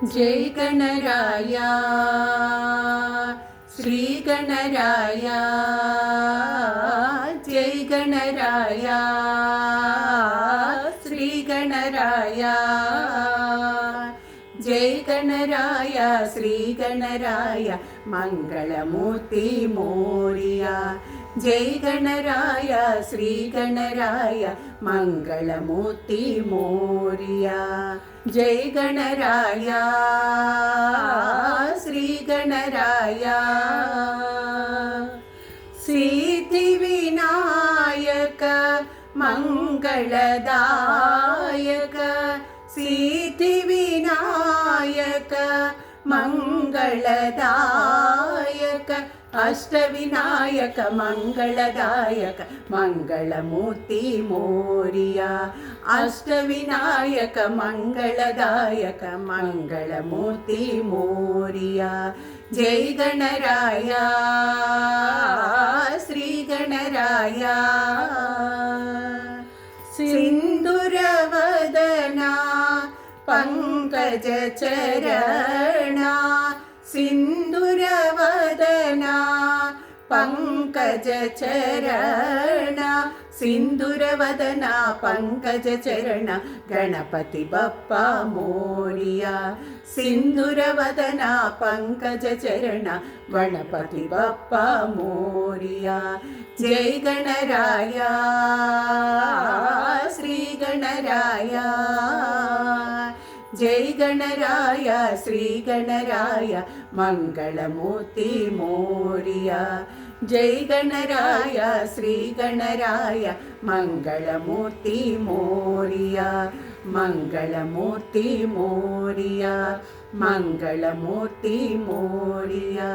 जय गणराया श्री गणराया जय गणराया श्री गणराया जय गणराया श्री गणराया मंगलमूर्ति मोरिया जय गणराया श्री गणराया मंगलमूर्ति मोरिया जय गणराया श्री गणराया सिद्धिविनायक मंगलदायक सिद्धिविनायक मंगलदायक अष्टविनायक मंगलदायक मंगलमूर्ति मोरिया अष्टविनायक मंगलदायक मंगलमूर्ति मोरिया जय गणराया श्री गणराया सिंदूरवदना पंकज चरणा सिंदूरवदना पंकज चरणा सिंदूरवदना पंकज चरण गणपति बप्पा मोरिया सिंदूरवदना पंकज चरण गणपति बप्पा मोरिया जय गणराया श्री गणराया जय गणराया श्री गणराया मंगलमूर्ति मोरिया जय गणराया श्री गणराया मंगलमूर्ति मोरिया मंगलमूर्ति मोरिया मंगलमूर्ति मोरिया।